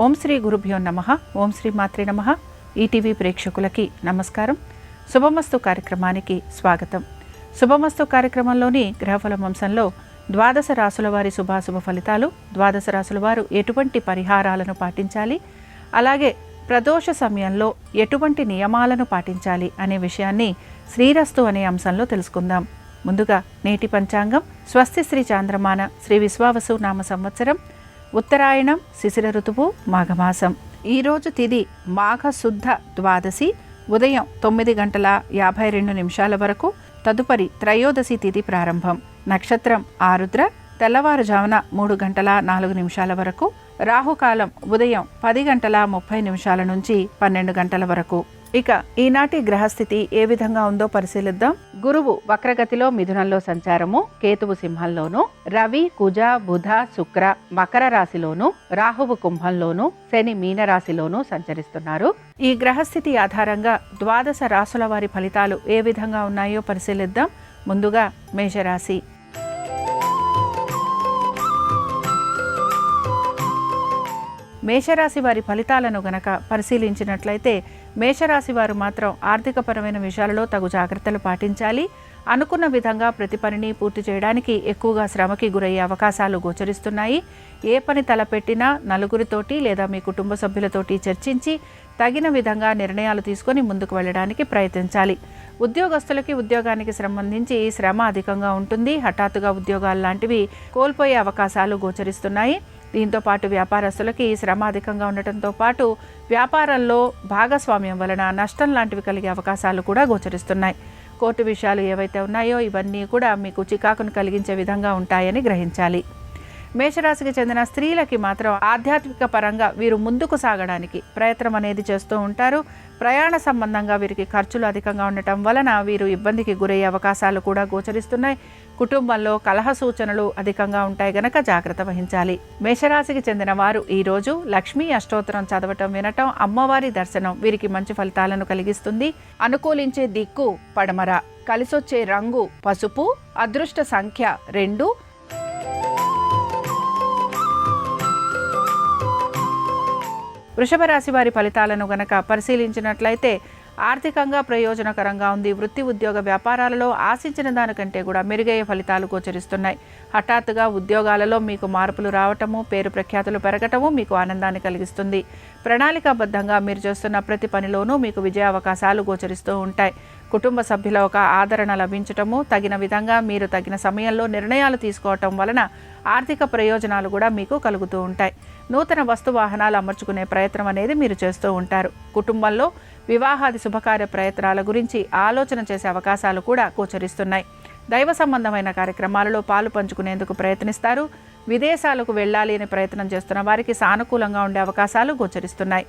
ఓం శ్రీ గురుభ్యో నమః. ఓం శ్రీ మాత్రే నమః. ఈటీవీ ప్రేక్షకులకి నమస్కారం. శుభమస్తు కార్యక్రమానికి స్వాగతం. శుభమస్తు కార్యక్రమంలోని గ్రహఫల వంశంలో ద్వాదశ రాశుల వారి శుభాశుభ ఫలితాలు, ద్వాదశ రాశుల వారు ఎటువంటి పరిహారాలను పాటించాలి, అలాగే ప్రదోష సమయంలో ఎటువంటి నియమాలను పాటించాలి అనే విషయాన్ని శ్రీరస్తు అనే అంశంలో తెలుసుకుందాం. ముందుగా నేటి పంచాంగం. స్వస్తి శ్రీ చాంద్రమాన శ్రీ విశ్వావసు నామ సంవత్సరం, ఉత్తరాయణం, శిశిర ఋతువు, మాఘమాసం. ఈరోజు తిథి మాఘ శుద్ధ ద్వాదశి, ఉదయం 9:52 వరకు. తదుపరి త్రయోదశి తిథి ప్రారంభం. నక్షత్రం ఆరుద్ర, తెల్లవారుజామున 3:04 వరకు. రాహుకాలం ఉదయం 10:30 నుంచి 12 వరకు. ఇక ఈనాటి గ్రహస్థితి ఏ విధంగా ఉందో పరిశీలిద్దాం. గురువు వక్రగతిలో మిథునంలో సంచారము, కేతువు సింహంలోను, రవి, కుజ, బుధ, శుక్ర మకర రాశిలోను, రాహువు కుంభంలోను, శని మీన రాశిలోను సంచరిస్తున్నారు. ఈ గ్రహస్థితి ఆధారంగా ద్వాదశ రాశుల వారి ఫలితాలు ఏ విధంగా ఉన్నాయో పరిశీలిద్దాం. ముందుగా మేషరాశి. మేషరాశి వారి ఫలితాలను గనక పరిశీలించినట్లయితే మేషరాశి వారు మాత్రం ఆర్థికపరమైన విషయాలలో తగు జాగ్రత్తలు పాటించాలి. అనుకున్న విధంగా ప్రతి పనిని పూర్తి చేయడానికి ఎక్కువగా శ్రమకి గురయ్యే అవకాశాలు గోచరిస్తున్నాయి. ఏ పని తలపెట్టినా నలుగురితోటి లేదా మీ కుటుంబ సభ్యులతోటి చర్చించి తగిన విధంగా నిర్ణయాలు తీసుకొని ముందుకు వెళ్ళడానికి ప్రయత్నించాలి. ఉద్యోగస్తులకి ఉద్యోగానికి సంబంధించి శ్రమ అధికంగా ఉంటుంది. హఠాత్తుగా ఉద్యోగాలు లాంటివి కోల్పోయే అవకాశాలు గోచరిస్తున్నాయి. దీంతో పాటు వ్యాపారస్తులకి శ్రమ అధికంగా ఉండటంతో పాటు వ్యాపారంలో భాగస్వామ్యం వలన నష్టం లాంటివి కలిగే అవకాశాలు కూడా గోచరిస్తున్నాయి. కోర్టు విషయాలు ఏవైతే ఉన్నాయో ఇవన్నీ కూడా మీకు చికాకును కలిగించే విధంగా ఉంటాయని గ్రహించాలి. మేషరాశికి చెందిన స్త్రీలకి మాత్రం ఆధ్యాత్మిక పరంగా వీరు ముందుకు సాగడానికి ప్రయత్నం అనేది చేస్తూ ఉంటారు. ప్రయాణ సంబంధంగా వీరికి ఖర్చులు అధికంగా ఉండటం వలన వీరు ఇబ్బందికి గురయ్యే అవకాశాలు కూడా గోచరిస్తున్నాయి. కుటుంబంలో కలహ సూచనలు అధికంగా ఉంటాయి గనక జాగ్రత్త వహించాలి. మేషరాశికి చెందిన వారు ఈరోజు లక్ష్మీ అష్టోత్తరం చదవటం, వినటం, అమ్మవారి దర్శనం వీరికి మంచి ఫలితాలను కలిగిస్తుంది. అనుకూలించే దిక్కు పడమర, కలిసొచ్చే రంగు పసుపు, అదృష్ట సంఖ్య 2. వృషభ రాశి వారి ఫలితాలను గనక పరిశీలించినట్లయితే ఆర్థికంగా ప్రయోజనకరంగా ఉంది. వృత్తి, ఉద్యోగ, వ్యాపారాలలో ఆశించిన దానికంటే కూడా మెరుగయ్యే ఫలితాలు గోచరిస్తున్నాయి. హఠాత్తుగా ఉద్యోగాలలో మీకు మార్పులు రావటము, పేరు ప్రఖ్యాతులు పెరగటము మీకు ఆనందాన్ని కలిగిస్తుంది. ప్రణాళికాబద్ధంగా మీరు చేస్తున్న ప్రతి పనిలోనూ మీకు విజయ అవకాశాలు గోచరిస్తూ ఉంటాయి. కుటుంబ సభ్యుల ఒక ఆదరణ లభించటము, తగిన విధంగా మీరు తగిన సమయంలో నిర్ణయాలు తీసుకోవటం వలన ఆర్థిక ప్రయోజనాలు కూడా మీకు కలుగుతూ ఉంటాయి. నూతన వస్తు వాహనాలు అమర్చుకునే ప్రయత్నం అనేది మీరు చేస్తూ ఉంటారు. కుటుంబంలో వివాహాది శుభకార్య ప్రయత్నాల గురించి ఆలోచన చేసే అవకాశాలు కూడా గోచరిస్తున్నాయి. దైవ సంబంధమైన కార్యక్రమాలలో పాలు పంచుకునేందుకు ప్రయత్నిస్తారు. విదేశాలకు వెళ్ళాలి అనే ప్రయత్నం చేస్తున్న వారికి సానుకూలంగా ఉండే అవకాశాలు గోచరిస్తున్నాయి.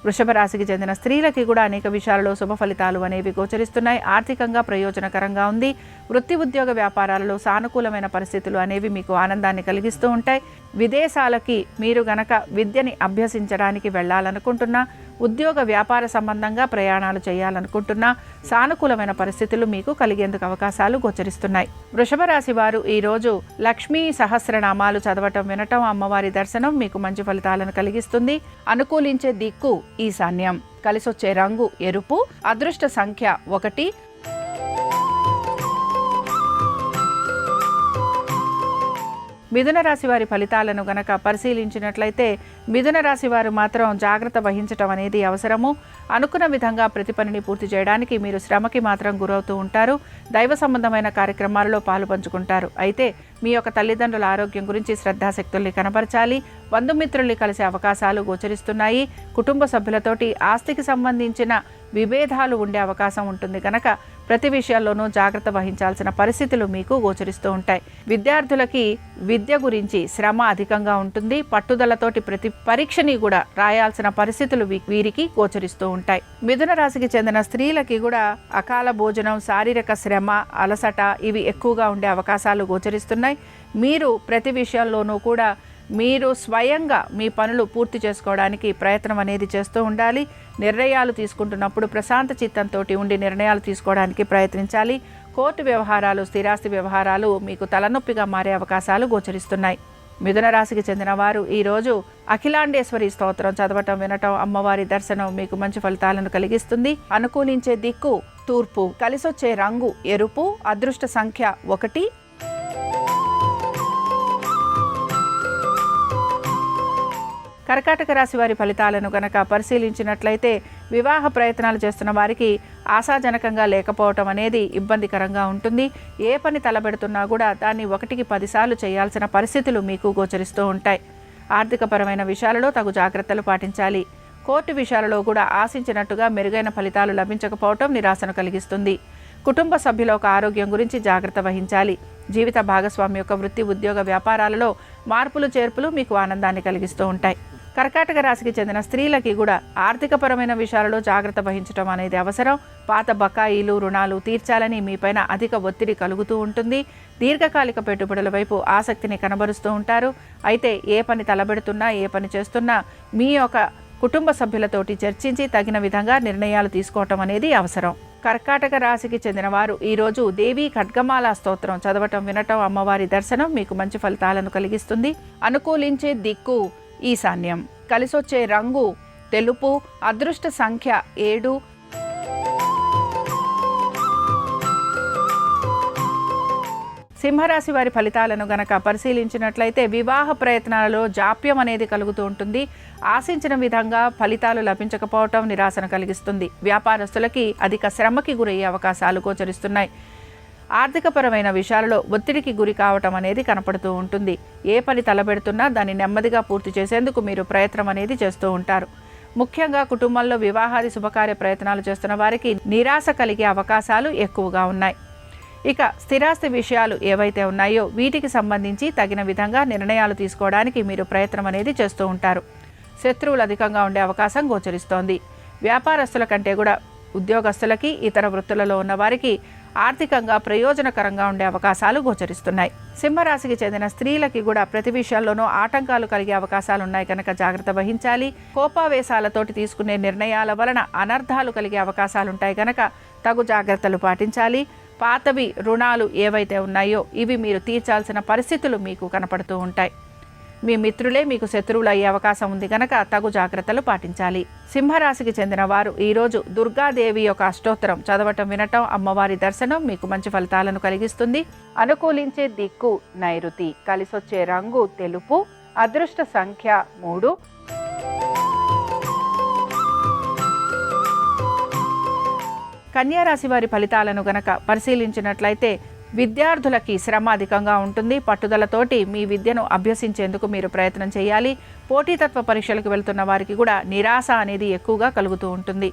వృషభ రాశికి చెందిన స్త్రీలకి కూడా అనేక విషయాలలో శుభ ఫలితాలు అనేవి గోచరిస్తున్నాయి. ఆర్థికంగా ప్రయోజనకరంగా ఉంది. వృత్తి, ఉద్యోగ, వ్యాపారాలలో సానుకూలమైన పరిస్థితులు అనేవి మీకు ఆనందాన్ని కలిగిస్తూ ఉంటాయి. విదేశాలకి మీరు గనక విద్యని అభ్యసించడానికి వెళ్ళాలనుకుంటున్నా, ఉద్యోగ వ్యాపార సంబంధంగా ప్రయాణాలు చేయాలనుకుంటున్నా సానుకూలమైన పరిస్థితులు మీకు కలిగేందుకు అవకాశాలు గోచరిస్తున్నాయి. వృషభ రాశి వారు ఈరోజు లక్ష్మీ సహస్రనామాలు చదవటం, వినటం, అమ్మవారి దర్శనం మీకు మంచి ఫలితాలను కలిగిస్తుంది. అనుకూలించే దిక్కు ఈశాన్యం, కలిసొచ్చే రంగు ఎరుపు, అదృష్ట సంఖ్య 1. మిథున రాశి వారి ఫలితాలను గనక పరిశీలించినట్లయితే మిథున రాశి వారు మాత్రం జాగ్రత్త వహించటం అనేది అవసరము. అనుకున్న విధంగా ప్రతి పనిని పూర్తి చేయడానికి మీరు శ్రమకి మాత్రం గురవుతూ ఉంటారు. దైవ సంబంధమైన కార్యక్రమాలలో పాలు పంచుకుంటారు. అయితే మీ యొక్క తల్లిదండ్రుల ఆరోగ్యం గురించి శ్రద్ధాశక్తుల్ని కనబరచాలి. బంధుమిత్రుల్ని కలిసే అవకాశాలు గోచరిస్తున్నాయి. కుటుంబ సభ్యులతోటి ఆస్తికి సంబంధించిన విభేదాలు ఉండే అవకాశం ఉంటుంది కనుక ప్రతి విషయాల్లోనూ జాగ్రత్త వహించాల్సిన పరిస్థితులు మీకు గోచరిస్తూ ఉంటాయి. విద్యార్థులకి విద్య గురించి శ్రమ అధికంగా ఉంటుంది. పట్టుదలతోటి ప్రతి పరీక్షని కూడా రాయాల్సిన పరిస్థితులు వీరికి గోచరిస్తూ ఉంటాయి. మిథున రాశికి చెందిన స్త్రీలకి కూడా అకాల భోజనం, శారీరక శ్రమ, అలసట ఇవి ఎక్కువగా ఉండే అవకాశాలు గోచరిస్తున్నాయి. మీరు ప్రతి విషయంలోనూ కూడా మీరు స్వయంగా మీ పనులు పూర్తి చేసుకోవడానికి ప్రయత్నం అనేది చేస్తూ ఉండాలి. నిర్ణయాలు తీసుకుంటున్నప్పుడు ప్రశాంత చిత్తంతో ఉండి నిర్ణయాలు తీసుకోవడానికి ప్రయత్నించాలి. కోర్టు వ్యవహారాలు, స్థిరాస్తి వ్యవహారాలు మీకు తలనొప్పిగా మారే అవకాశాలు గోచరిస్తున్నాయి. మిథున రాశికి చెందిన వారు ఈరోజు అఖిలాండేశ్వరి స్తోత్రం చదవటం వినటం అమ్మవారి దర్శనం మీకు మంచి ఫలితాలను కలిగిస్తుంది. అనుకూలించే దిక్కు తూర్పు, కలిసొచ్చే రంగు ఎరుపు, అదృష్ట సంఖ్య 1. కర్కాటక రాశి వారి ఫలితాలను గనక పరిశీలించినట్లయితే వివాహ ప్రయత్నాలు చేస్తున్న వారికి ఆశాజనకంగా లేకపోవటం అనేది ఇబ్బందికరంగా ఉంటుంది. ఏ పని తలబెడుతున్నా కూడా దాన్ని 1కి 10 సార్లు చేయాల్సిన పరిస్థితులు మీకు గోచరిస్తూ ఉంటాయి. ఆర్థికపరమైన విషయాలలో తగు జాగ్రత్తలు పాటించాలి. కోర్టు విషయాలలో కూడా ఆశించినట్టుగా మెరుగైన ఫలితాలు లభించకపోవటం నిరాశను కలిగిస్తుంది. కుటుంబ సభ్యుల యొక్క ఆరోగ్యం గురించి జాగ్రత్త వహించాలి. జీవిత భాగస్వామి యొక్క వృత్తి ఉద్యోగ వ్యాపారాలలో మార్పులు చేర్పులు మీకు ఆనందాన్ని కలిగిస్తూ ఉంటాయి. కర్కాటక రాశికి చెందిన స్త్రీలకి కూడా ఆర్థికపరమైన విషయాలలో జాగ్రత్త వహించడం అనేది అవసరం. పాత బకాయిలు రుణాలు తీర్చాలని మీపైన అధిక ఒత్తిడి కలుగుతూ ఉంటుంది. దీర్ఘకాలిక పెట్టుబడుల వైపు ఆసక్తిని కనబరుస్తూ ఉంటారు. అయితే ఏ పని తలబెడుతున్నా ఏ పని చేస్తున్నా మీ యొక్క కుటుంబ సభ్యులతోటి చర్చించి తగిన విధంగా నిర్ణయాలు తీసుకోవటం అనేది అవసరం. కర్కాటక రాశికి చెందిన వారు ఈరోజు దేవీ ఖడ్గమాల స్తోత్రం చదవటం వినటం అమ్మవారి దర్శనం మీకు మంచి ఫలితాలను కలిగిస్తుంది. అనుకూలించే దిక్కు ఈశాన్యం, కలిసొచ్చే రంగు తెలుపు, అదృష్ట సంఖ్య 7. సింహరాశి వారి ఫలితాలను గనక పరిశీలించినట్లయితే వివాహ ప్రయత్నాలలో జాప్యం అనేది కలుగుతూ ఉంటుంది. ఆశించిన విధంగా ఫలితాలు లభించకపోవటం నిరాశను కలిగిస్తుంది. వ్యాపారస్తులకి అధిక శ్రమకి గురయ్యే అవకాశాలు గోచరిస్తున్నాయి. ఆర్థికపరమైన విషయాలలో ఒత్తిడికి గురి కావటం అనేది కనపడుతూ ఉంటుంది. ఏ పని తలబెడుతున్నా దాన్ని నెమ్మదిగా పూర్తి చేసేందుకు మీరు ప్రయత్నం అనేది చేస్తూ ఉంటారు. ముఖ్యంగా కుటుంబంలో వివాహాది శుభకార్య ప్రయత్నాలు చేస్తున్న వారికి నిరాశ కలిగే అవకాశాలు ఎక్కువగా ఉన్నాయి. ఇక స్థిరాస్తి విషయాలు ఏవైతే ఉన్నాయో వీటికి సంబంధించి తగిన విధంగా నిర్ణయాలు తీసుకోవడానికి మీరు ప్రయత్నం అనేది చేస్తూ ఉంటారు. శత్రువులు అధికంగా ఉండే అవకాశం గోచరిస్తోంది. వ్యాపారస్తుల కంటే కూడా ఉద్యోగస్తులకి ఇతర వృత్తులలో ఉన్న వారికి ఆర్థికంగా ప్రయోజనకరంగా ఉండే అవకాశాలు గోచరిస్తున్నాయి. సింహరాశికి చెందిన స్త్రీలకి కూడా ప్రతి విషయాల్లోనూ ఆటంకాలు కలిగే అవకాశాలు ఉన్నాయి కనుక జాగ్రత్త వహించాలి. కోపావేశాలతోటి తీసుకునే నిర్ణయాల వలన అనర్థాలు కలిగే అవకాశాలుంటాయి కనుక తగు జాగ్రత్తలు పాటించాలి. పాతవి రుణాలు ఏవైతే ఉన్నాయో ఇవి మీరు తీర్చాల్సిన పరిస్థితులు మీకు కనపడుతూ ఉంటాయి. మీ మిత్రులే మీకు శత్రువులు అయ్యే అవకాశం ఉంది కనుక తగు జాగ్రత్తలు పాటించాలి. సింహరాశికి చెందిన వారు ఈరోజు దుర్గాదేవి యొక్క అష్టోత్తరం చదవటం వినటం అమ్మవారి దర్శనం మీకు మంచి ఫలితాలను కలిగిస్తుంది. అనుకూలించే దిక్కు నైరుతి, కలిసొచ్చే రంగు తెలుపు, అదృష్ట సంఖ్య 3. కన్యా రాశి వారి ఫలితాలను గనక పరిశీలించినట్లయితే విద్యార్థులకి శ్రమ అధికంగా ఉంటుంది. పట్టుదలతోటి మీ విద్యను అభ్యసించేందుకు మీరు ప్రయత్నం చేయాలి. పోటీతత్వ పరీక్షలకు వెళ్తున్న వారికి కూడా నిరాశ అనేది ఎక్కువగా కలుగుతూ ఉంటుంది.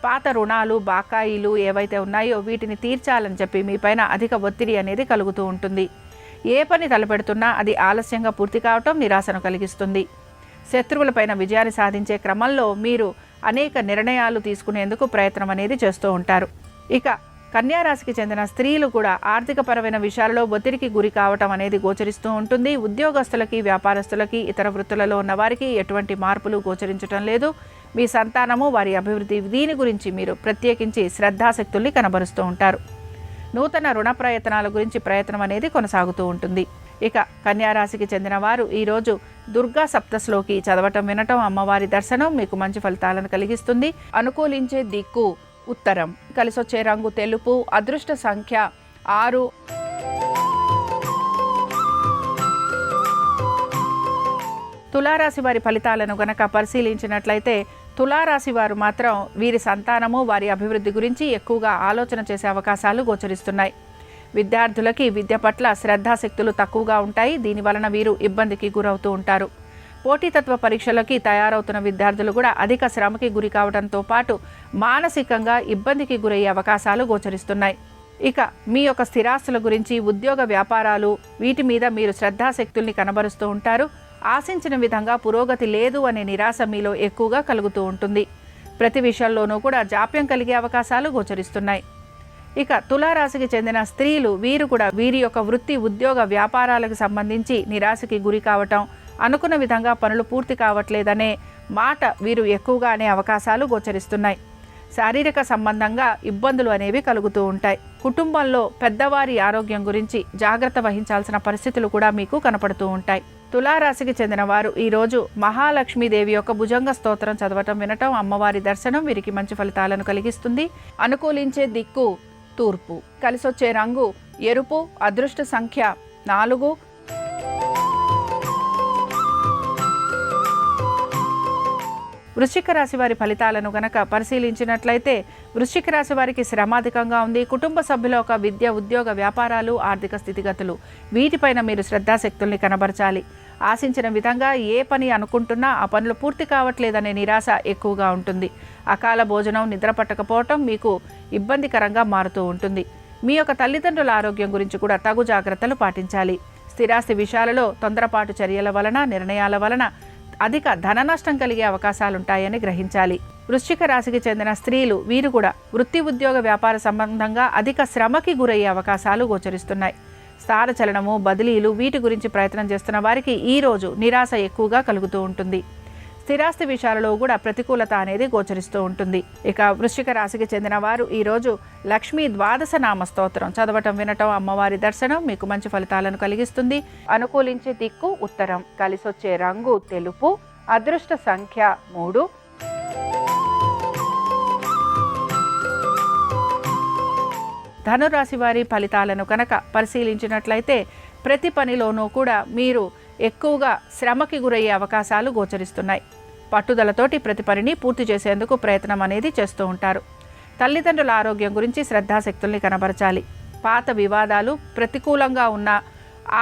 పాత రుణాలు బాకాయిలు ఏవైతే ఉన్నాయో వీటిని తీర్చాలని చెప్పి మీపైన అధిక ఒత్తిడి అనేది కలుగుతూ ఉంటుంది. ఏ పని తలపెడుతున్నా అది ఆలస్యంగా పూర్తి కావటం నిరాశను కలిగిస్తుంది. శత్రువులపైన విజయాన్ని సాధించే క్రమంలో మీరు అనేక నిర్ణయాలు తీసుకునేందుకు ప్రయత్నం అనేది చేస్తూ ఉంటారు. ఇక కన్యా రాశికి చెందిన స్త్రీలు కూడా ఆర్థికపరమైన విషయాలలో ఒత్తిడికి గురి కావటం అనేది గోచరిస్తూ ఉంటుంది. ఉద్యోగస్తులకి వ్యాపారస్తులకి ఇతర వృత్తులలో ఉన్న వారికి ఎటువంటి మార్పులు గోచరించటం లేదు. మీ సంతానము వారి అభివృద్ధి దీని గురించి మీరు ప్రత్యేకించి శ్రద్ధాశక్తుల్ని కనబరుస్తూ ఉంటారు. నూతన రుణ ప్రయత్నాల గురించి ప్రయత్నం అనేది కొనసాగుతూ ఉంటుంది. ఇక కన్యా రాశికి చెందిన వారు ఈరోజు దుర్గా సప్తశ్లోకి చదవటం వినటం అమ్మవారి దర్శనం మీకు మంచి ఫలితాలను కలిగిస్తుంది. అనుకూలించే దిక్కు ఉత్తరం, కలిసొచ్చే రంగు తెలుపు, అదృష్ట సంఖ్య 6. తులారాశి వారి ఫలితాలను గనక పరిశీలించినట్లయితే తులారాశి వారు మాత్రం వీరి సంతానము వారి అభివృద్ధి గురించి ఎక్కువగా ఆలోచన చేసే అవకాశాలు గోచరిస్తున్నాయి. విద్యార్థులకి విద్య పట్ల శ్రద్ధాశక్తులు తక్కువగా ఉంటాయి. దీనివలన వీరు ఇబ్బందికి గురవుతూ ఉంటారు. పోటీతత్వ పరీక్షలకి తయారవుతున్న విద్యార్థులు కూడా అధిక శ్రమకి గురి కావడంతో పాటు మానసికంగా ఇబ్బందికి గురయ్యే అవకాశాలు గోచరిస్తున్నాయి. ఇక మీ యొక్క స్థిరాస్తుల గురించి ఉద్యోగ వ్యాపారాలు వీటి మీద మీరు శ్రద్ధాశక్తుల్ని కనబరుస్తూ ఉంటారు. ఆశించిన విధంగా పురోగతి లేదు అనే నిరాశ మీలో ఎక్కువగా కలుగుతూ ఉంటుంది. ప్రతి విషయంలోనూ కూడా జాప్యం కలిగే అవకాశాలు గోచరిస్తున్నాయి. ఇక తులారాశికి చెందిన స్త్రీలు వీరు కూడా వీరి యొక్క వృత్తి ఉద్యోగ వ్యాపారాలకు సంబంధించి నిరాశకి గురి కావటం, అనుకున్న విధంగా పనులు పూర్తి కావట్లేదనే మాట వీరు ఎక్కువగా అనే అవకాశాలు గోచరిస్తున్నాయి. శారీరక సంబంధంగా ఇబ్బందులు అనేవి కలుగుతూ ఉంటాయి. కుటుంబంలో పెద్దవారి ఆరోగ్యం గురించి జాగ్రత్త వహించాల్సిన పరిస్థితులు కూడా మీకు కనపడుతూ ఉంటాయి. తులారాశికి చెందిన వారు ఈరోజు మహాలక్ష్మీదేవి యొక్క భుజంగ స్తోత్రం చదవటం, వినటం, అమ్మవారి దర్శనం వీరికి మంచి ఫలితాలను కలిగిస్తుంది. అనుకూలించే దిక్కు తూర్పు, కలిసొచ్చే రంగు ఎరుపు, అదృష్ట సంఖ్య 4. వృశ్చిక రాశి వారి ఫలితాలను గనక పరిశీలించినట్లయితే వృశ్చిక రాశి వారికి శ్రమ అధికంగా ఉంది. కుటుంబ సభ్యుల ఒక విద్య, ఉద్యోగ, వ్యాపారాలు, ఆర్థిక స్థితిగతులు వీటిపైన మీరు శ్రద్ధాశక్తుల్ని కనబరచాలి. ఆశించిన విధంగా ఏ పని అనుకుంటున్నా ఆ పనులు పూర్తి కావట్లేదనే నిరాశ ఎక్కువగా ఉంటుంది. అకాల భోజనం, నిద్ర పట్టకపోవటం మీకు ఇబ్బందికరంగా మారుతూ ఉంటుంది. మీ యొక్క తల్లిదండ్రుల ఆరోగ్యం గురించి కూడా తగు జాగ్రత్తలు పాటించాలి. స్థిరాస్తి విషయాలలో తొందరపాటు చర్యల వలన, నిర్ణయాల వలన అధిక ధన నష్టం కలిగే అవకాశాలుంటాయని గ్రహించాలి. వృశ్చిక రాశికి చెందిన స్త్రీలు వీరు కూడా వృత్తి, ఉద్యోగ, వ్యాపార సంబంధంగా అధిక శ్రమకి గురయ్యే అవకాశాలు గోచరిస్తున్నాయి. స్థానచలనము, బదిలీలు వీటి గురించి ప్రయత్నం చేస్తున్న వారికి ఈ రోజు నిరాశ ఎక్కువగా కలుగుతూ ఉంటుంది. స్థిరాస్తి విషయాలలో కూడా ప్రతికూలత అనేది గోచరిస్తూ ఉంటుంది. ఇక వృశ్చిక రాశికి చెందిన వారు ఈరోజు లక్ష్మీ ద్వాదశ నామ స్తోత్రం చదవటం, వినటం, అమ్మవారి దర్శనం మీకు మంచి ఫలితాలను కలిగిస్తుంది. అనుకూలించే దిక్కు ఉత్తరం, కలిసొచ్చే రంగు తెలుపు, అదృష్ట సంఖ్య 3. ధనురాశి వారి ఫలితాలను కనుక పరిశీలించినట్లయితే ప్రతి పనిలోనూ కూడా మీరు ఎక్కువగా శ్రమకి గురయ్యే అవకాశాలు గోచరిస్తున్నాయి. పట్టుదలతోటి ప్రతి పనిని పూర్తి చేసేందుకు ప్రయత్నం అనేది చేస్తూ ఉంటారు. తల్లిదండ్రుల ఆరోగ్యం గురించి శ్రద్ధాశక్తుల్ని కనబరచాలి. పాత వివాదాలు, ప్రతికూలంగా ఉన్న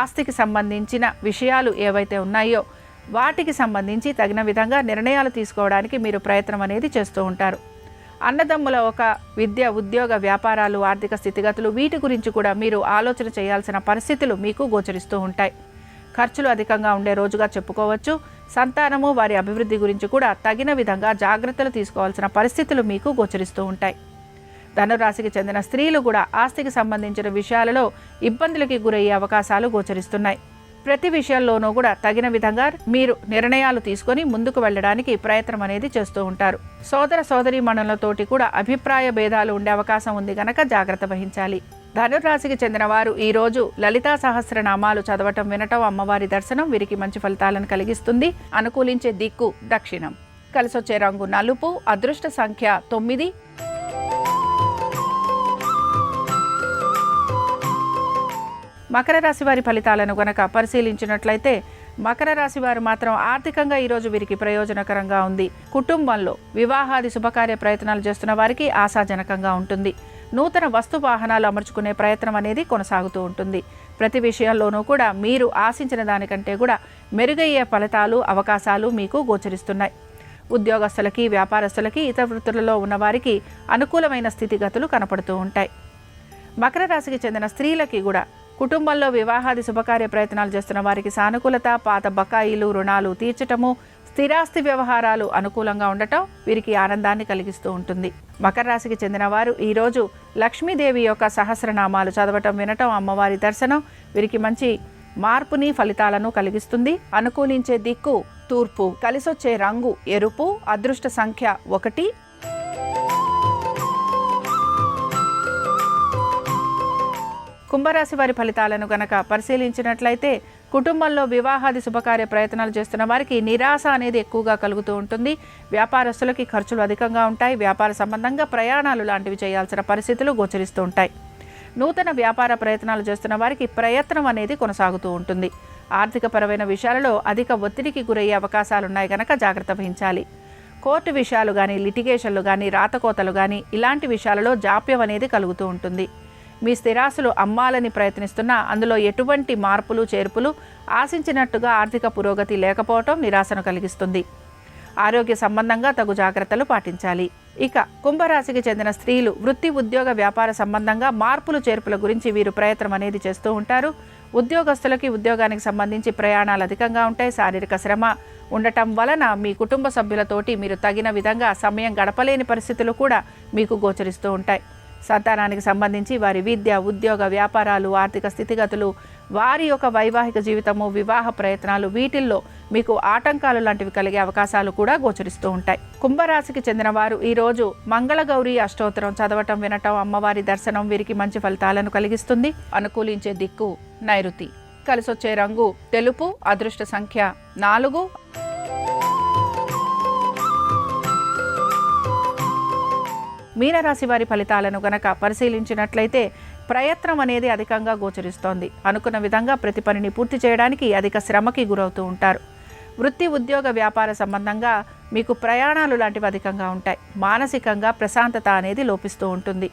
ఆస్తికి సంబంధించిన విషయాలు ఏవైతే ఉన్నాయో వాటికి సంబంధించి తగిన విధంగా నిర్ణయాలు తీసుకోవడానికి మీరు ప్రయత్నం అనేది చేస్తూ ఉంటారు. అన్నదమ్ముల ఒక విద్య, ఉద్యోగ, వ్యాపారాలు, ఆర్థిక స్థితిగతులు వీటి గురించి కూడా మీరు ఆలోచన చేయాల్సిన పరిస్థితులు మీకు గోచరిస్తూ ఉంటాయి. ఖర్చులు అధికంగా ఉండే రోజుగా చెప్పుకోవచ్చు. సంతానము, వారి అభివృద్ధి గురించి కూడా తగిన విధంగా జాగ్రత్తలు తీసుకోవాల్సిన పరిస్థితులు మీకు గోచరిస్తూ ఉంటాయి. ధనురాశికి చెందిన స్త్రీలు కూడా ఆస్తికి సంబంధించిన విషయాలలో ఇబ్బందులకి గురయ్యే అవకాశాలు గోచరిస్తున్నాయి. ప్రతి విషయంలోనూ కూడా తగిన విధంగా మీరు నిర్ణయాలు తీసుకొని ముందుకు వెళ్ళడానికి ప్రయత్నం అనేది చేస్తూ ఉంటారు. సోదర సోదరీమణులతోటి కూడా అభిప్రాయ భేదాలు ఉండే అవకాశం ఉంది గనక జాగ్రత్త వహించాలి. ధనురాశికి చెందిన వారు ఈరోజు లలితా సహస్రనామాలు చదవటం, వినటం, అమ్మవారి దర్శనం వీరికి మంచి ఫలితాలను కలిగిస్తుంది. అనుకూలించే దిక్కు దక్షిణం, కలిసొచ్చే రంగు నలుపు, అదృష్ట సంఖ్య 9. మకర రాశి వారి ఫలితాలను గనక పరిశీలించినట్లయితే మకర రాశి వారు మాత్రం ఆర్థికంగా ఈరోజు వీరికి ప్రయోజనకరంగా ఉంది. కుటుంబంలో వివాహాది శుభకార్య ప్రయత్నాలు చేస్తున్న వారికి ఆశాజనకంగా ఉంటుంది. నూతన వస్తు వాహనాలు అమర్చుకునే ప్రయత్నం అనేది కొనసాగుతూ ఉంటుంది. ప్రతి విషయంలోనూ కూడా మీరు ఆశించిన దానికంటే కూడా మెరుగయ్యే ఫలితాలు, అవకాశాలు మీకు గోచరిస్తున్నాయి. ఉద్యోగస్తులకి, వ్యాపారస్తులకి, ఇతర వృత్తులలో ఉన్నవారికి అనుకూలమైన స్థితిగతులు కనపడుతూ ఉంటాయి. మకర రాశికి చెందిన స్త్రీలకి కూడా కుటుంబంలో వివాహాది శుభకార్య ప్రయత్నాలు చేస్తున్న వారికి సానుకూలత, పాత బకాయిలు, రుణాలు తీర్చటము, స్థిరాస్తి వ్యవహారాలు అనుకూలంగా ఉండటం వీరికి ఆనందాన్ని కలిగిస్తూ ఉంటుంది. మకర రాశికి చెందిన వారు ఈరోజు లక్ష్మీదేవి యొక్క సహస్రనామాలు చదవటం, వినటం, అమ్మవారి దర్శనం వీరికి మంచి మార్పుని, ఫలితాలను కలిగిస్తుంది. అనుకూలించే దిక్కు తూర్పు, కలిసొచ్చే రంగు ఎరుపు, అదృష్ట సంఖ్య 1. కుంభరాశి వారి ఫలితాలను గనక పరిశీలించినట్లయితే కుటుంబంలో వివాహాది శుభకార్య ప్రయత్నాలు చేస్తున్న వారికి నిరాశ అనేది ఎక్కువగా కలుగుతూ ఉంటుంది. వ్యాపారస్తులకి ఖర్చులు అధికంగా ఉంటాయి. వ్యాపార సంబంధంగా ప్రయాణాలు లాంటివి చేయాల్సిన పరిస్థితులు గోచరిస్తూ ఉంటాయి. నూతన వ్యాపార ప్రయత్నాలు చేస్తున్న వారికి ప్రయత్నం అనేది కొనసాగుతూ ఉంటుంది. ఆర్థికపరమైన విషయాలలో అధిక ఒత్తిడికి గురయ్యే అవకాశాలున్నాయి కనుక జాగ్రత్త వహించాలి. కోర్టు విషయాలు కానీ, లిటిగేషన్లు కానీ, రాతకోతలు కానీ ఇలాంటి విషయాలలో జాప్యం అనేది కలుగుతూ ఉంటుంది. మీ స్థిరాస్తులు అమ్మాలని ప్రయత్నిస్తున్నా అందులో ఎటువంటి మార్పులు, చేర్పులు ఆశించినట్టుగా ఆర్థిక పురోగతి లేకపోవటం నిరాశను కలిగిస్తుంది. ఆరోగ్య సంబంధంగా తగు జాగ్రత్తలు పాటించాలి. ఇక కుంభరాశికి చెందిన స్త్రీలు వృత్తి, ఉద్యోగ, వ్యాపార సంబంధంగా మార్పులు, చేర్పుల గురించి వీరు ప్రయత్నం అనేది చేస్తూ ఉంటారు. ఉద్యోగస్తులకి ఉద్యోగానికి సంబంధించి ప్రయాణాలు అధికంగా ఉంటాయి. శారీరక శ్రమ ఉండటం వలన మీ కుటుంబ సభ్యులతోటి మీరు తగిన విధంగా సమయం గడపలేని పరిస్థితులు కూడా మీకు గోచరిస్తూ ఉంటాయి. సంతానానికి సంబంధించి వారి విద్య, ఉద్యోగ, వ్యాపారాలు, ఆర్థిక స్థితిగతులు, వారి యొక్క వైవాహిక జీవితము, వివాహ ప్రయత్నాలు, వీటిల్లో మీకు ఆటంకాలు లాంటివి కలిగే అవకాశాలు కూడా గోచరిస్తూ ఉంటాయి. కుంభరాశికి చెందిన వారు ఈరోజు మంగళగౌరి అష్టోత్తరం చదవటం, వినటం, అమ్మవారి దర్శనం వీరికి మంచి ఫలితాలను కలిగిస్తుంది. అనుకూలించే దిక్కు నైరుతి. కలిసొచ్చే రంగు తెలుపు. అదృష్ట సంఖ్య 4. మీనరాశి వారి ఫలితాలను గనక పరిశీలించినట్లయితే ప్రయత్నం అనేది అధికంగా గోచరిస్తోంది. అనుకున్న విధంగా ప్రతి పనిని పూర్తి చేయడానికి అధిక శ్రమకి గురవుతూ ఉంటారు. వృత్తి, ఉద్యోగ, వ్యాపార సంబంధంగా మీకు ప్రయాణాలు లాంటివి అధికంగా ఉంటాయి. మానసికంగా ప్రశాంతత అనేది లోపిస్తూ ఉంటుంది.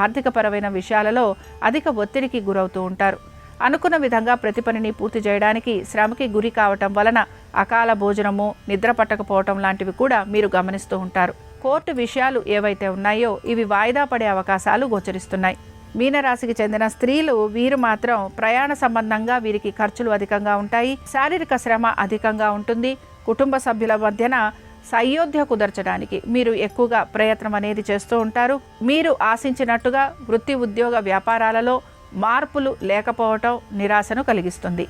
ఆర్థికపరమైన విషయాలలో అధిక ఒత్తిడికి గురవుతూ ఉంటారు. అనుకున్న విధంగా ప్రతి పనిని పూర్తి చేయడానికి శ్రమకి గురి కావటం వలన అకాల భోజనము, నిద్ర పట్టకపోవటం లాంటివి కూడా మీరు గమనిస్తూ ఉంటారు. కోర్టు విషయాలు ఏవైతే ఉన్నాయో ఇవి వాయిదా పడే అవకాశాలు గోచరిస్తున్నాయి. మీనరాశికి చెందిన స్త్రీలు వీరు మాత్రం ప్రయాణ సంబంధంగా వీరికి ఖర్చులు అధికంగా ఉంటాయి. శారీరక శ్రమ అధికంగా ఉంటుంది. కుటుంబ సభ్యుల మధ్యన సయోధ్య కుదర్చడానికి మీరు ఎక్కువగా ప్రయత్నం అనేది చేస్తూ ఉంటారు. మీరు ఆశించినట్టుగా వృత్తి, ఉద్యోగ, వ్యాపారాలలో మార్పులు లేకపోవటం నిరాశను కలిగిస్తుంది.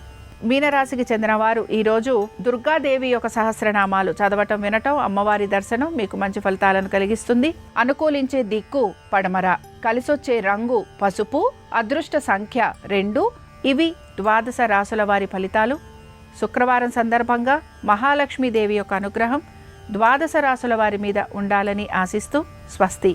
మీనరాశికి చెందిన వారు ఈరోజు దుర్గాదేవి యొక్క సహస్రనామాలు చదవటం, వినటం, అమ్మవారి దర్శనం మీకు మంచి ఫలితాలను కలిగిస్తుంది. అనుకూలించే దిక్కు పడమర. కలిసొచ్చే రంగు పసుపు. అదృష్ట సంఖ్య 2. ఇవి ద్వాదశ రాశుల వారి ఫలితాలు. శుక్రవారం సందర్భంగా మహాలక్ష్మీదేవి యొక్క అనుగ్రహం ద్వాదశ రాశుల వారి మీద ఉండాలని ఆశిస్తూ స్వస్తి.